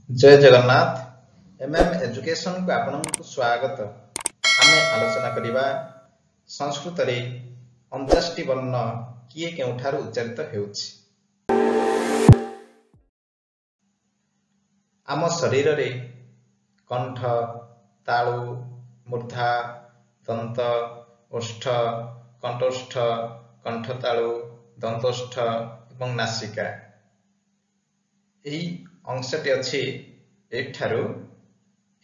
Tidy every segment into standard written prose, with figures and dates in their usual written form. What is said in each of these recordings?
जय Jagannath MM education को आपनକୁ स्वागत। आमे आलोचना करिबा संस्कृत रे 49 टी वर्ण किए केउठार उच्चारित हेउछि। आम शरीर रे कंठ, तालु, मूर्धा, दंत, ओष्ठ, कंठोष्ठ, कंठतालु, दंतोष्ठ एवं नासिका एही अंशटी अछि। एठारु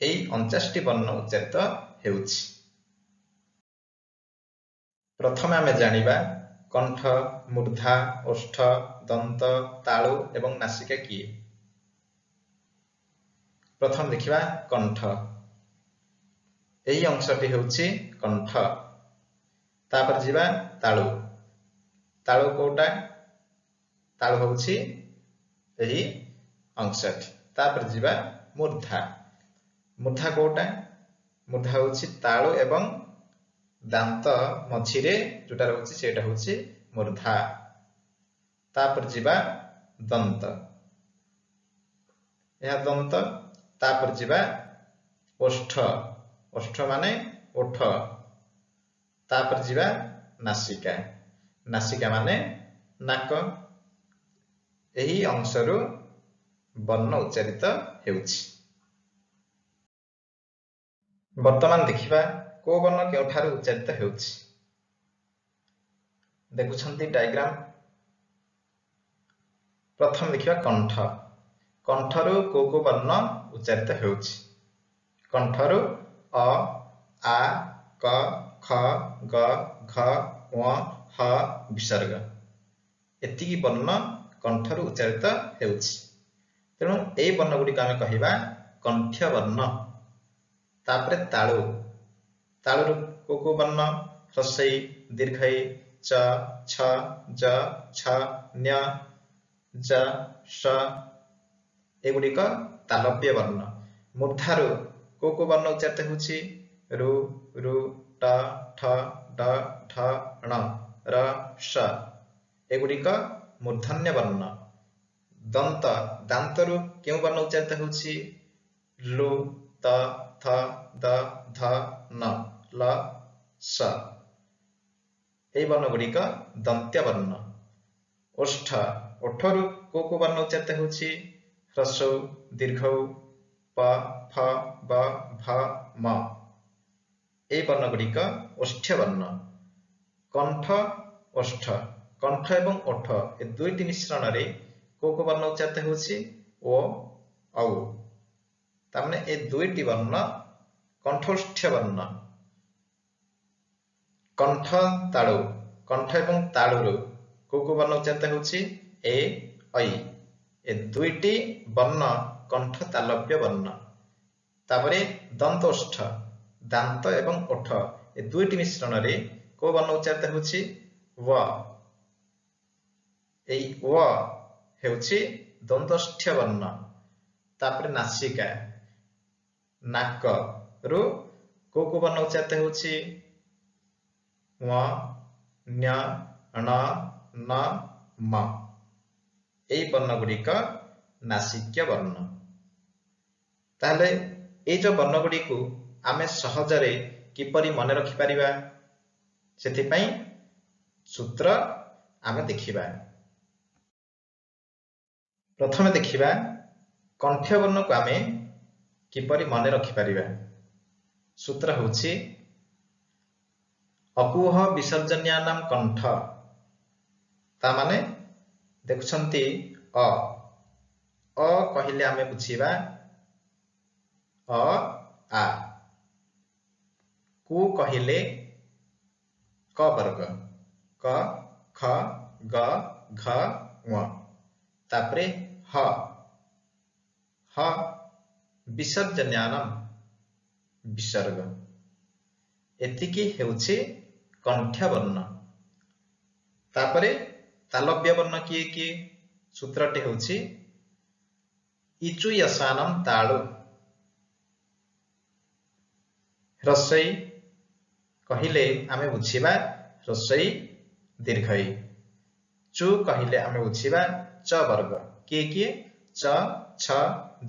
एही 49 टी वर्ण उच्चारित हेउछि। प्रथमे आमे जानिबा कंठ, मूर्धा, ओष्ठ, दंत, तालु एवं नासिका किए। प्रथम देखिबा कंठ। एही अंशटी हेउछि कंठ। तापर जिबा तालु। तालु कोटा? तालु हेउछि एही अंशटी। तापर जिबा मूर्धा। मूर्धा कोटा? मूर्धा होछि तालु एवं दांत मझिरे जोटा रहउछि सेटा होछि मूर्धा। तापर जिबा दंत। यह दंत। तापर जिबा ओष्ठ। ओष्ठ माने ओठ। तापर जिबा नासिका। नासिका माने नाक। एही अंशरु वर्ण उच्चारित हेउछि। वर्तमान देखिबा को वर्ण केउठार उच्चारित हेउछि। देखुछंती डायग्राम। प्रथम देखिबा कंठ। कंठरु को वर्ण उच्चारित हेउछि। कंठरु अ, आ, क, ख, ग, घ, ङ, ह विसर्ग एतिकी वर्ण कंठरु उच्चारित हेउछि। तेणु एई वर्ण गुडी आमे कहिबा कंठ्य वर्ण। तापरे तालु। तालुरु को वर्ण? ह्रस्वई, दीर्घई, च, छ, ज, छ, न्य, ज, श एगुडी का तालव्य वर्ण। मूर्धारु को वर्ण उच्चारित हेउछि? रु, रु, ट, ठ, ड, ढ, ण, र, श एगुडी का मूर्धन्य वर्ण। दंत। दांतरु केउ वर्ण उच्चारित हेउछि? लु, त, थ, द, ध, न, ल, स एई वर्ण गुडी का दंत्य वर्ण। ओष्ठ। ओठरु को वर्ण उच्चारित हेउछि? ह्रस्व, दीर्घ, प, फ, ब, भ, म एई वर्ण गुडी का ओष्ठ्य वर्ण। कंठ, ओष्ठ। कंठ एवं ओठ ए दुईटी मिश्रण रे को वर्ण उच्चारित हेउछि? ओ, औ। तामने ए दुईटी वर्ण कंठोष्ठ्य वर्ण। कंठ, तालु। कंठ एवं तालुरु को वर्ण उच्चारित हेउछि? ए, ऐ। ए दुईटी वर्ण कंठ तालव्य वर्ण। तापरे दंतोष्ठ। दांत एवं ओठ ए दुईटी मिश्रण रे को वर्ण उच्चारित हेउछि? व। एई व हेउछि दंतोष्ठ्य वर्ण। तापरे नासिका। नाक रु को वर्ण उच्चारित हेउछि? व, न्य, ण, न, म एई वर्ण गुडी का नासिक्य वर्ण। ताहले एई जो वर्ण गुडी को आमे सहजरे किपरि मने रखि परिबा सेति पई सूत्र आमे देखिबा। प्रथमे देखिबा कंठ्य वर्ण को आमे किपरि मने रखि परिबा। सूत्र होछि अकुह विसर्जन्यानाम कंठ। ता माने देखुछंती अ। अ कहिले आमे बुझिबा अ, आ। कु कहिले क वर्ग। क, ख, ग, घ, ङ। तापरे ह। ह विसर्जन्यानाम विसर्ग एतिकी हेउछि कंठ्य वर्ण। तापरे तालव्य वर्ण किए किए? सूत्रटी हेउछि इचु यसानम तालु। ह्रस्वई कहिले आमे बुझिबा ह्रस्वई दीर्घई। चु कहिले आमे बुझिबा च वर्ग। किए किए? च छ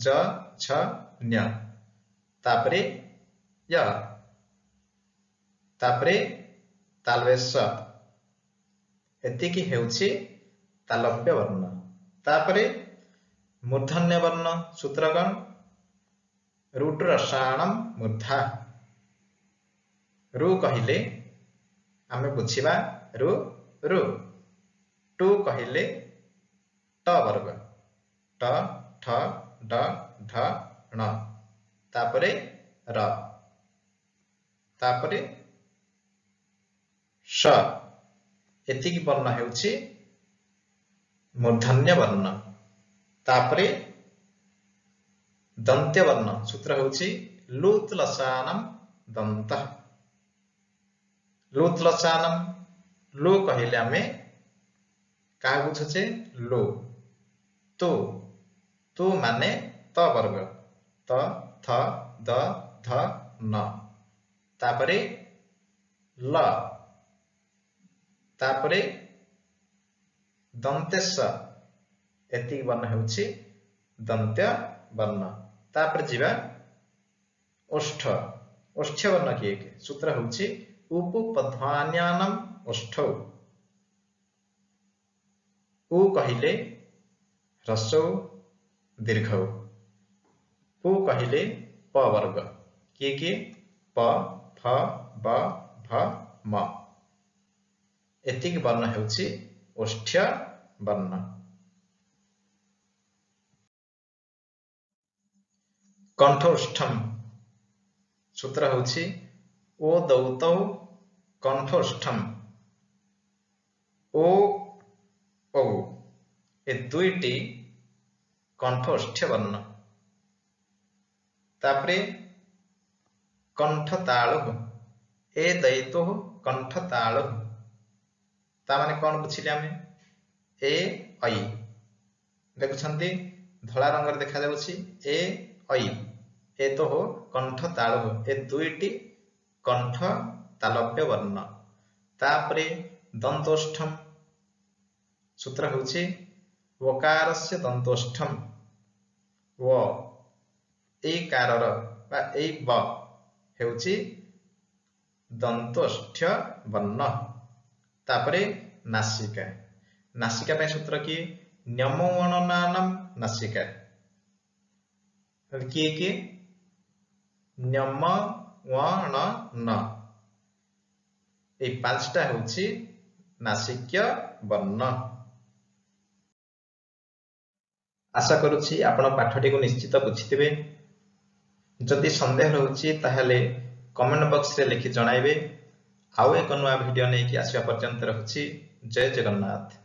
ज छ न्य तापरे य तापरे तालवे स एतिकी हेउछि तालव्य वर्ण। तापरे मूर्धन्य वर्ण सूत्र कौन रुट रसायनम मूर्धा रु कहिले आमे बुझिबा रु रु टू कहिले ट वर्ग ट ठ ड ढ ण तापरे र तापरे श एतिकी वर्ण हेउछि मूर्धन्य वर्ण। तापरे दंत्य वर्ण सूत्र हेउछि लुत लसानम दंत लुत लसानम लु कहिले आमे का बुझुछे लु तु माने त वर्ग त थ द ध न तापरे ल तापरे दंतेश एति वर्ण हेउछि दंत्य वर्ण। तापरे जीवा ओष्ठ ओष्ठ्य वर्ण किए सूत्र हेउछि उपपध्वान्यानम ओष्ठौ उ कहिले ह्रस्व दीर्घौ पु कहिले प वर्ग किए प फ ब भ म एतिक वर्ण हेउछि ओष्ठ्य वर्ण। कंठोष्ठम सूत्र हेउछि ओ दौतौ कंठोष्ठम ओ औ ए दुईटी कंठोष्ठ्य वर्ण। तापरे कंठतालु ए दैतो कंठतालु ता माने कोन बुझिले आमे ए ऐ देखुछंती धला रंगर देखा जाउछि ए ऐ ए तो हो कंठतालु ए दुईटी कंठ तालव्य वर्ण। तापरे दंतोष्ठम सूत्र हेउछि वकारस्य दंतोष्ठम व ए कारर बा ए ब हेउछि दंतोष्ठ्य वर्ण। तापरे नासिका नासिका पे सूत्र की न्यमोणनानम नासिका किए न्यम वण न ए पांचटा हेउछि नासिक्य वर्ण। आशा करूछि आपण पाठटी को निश्चित बुझिथिबे। जदि संदेह रहउछि ताहले कमेंट बॉक्स रे लिखि जणाइबे। आउ एक नया वीडियो नै कि आसीबा पर्यंत रहउछि। जय जगन्नाथ।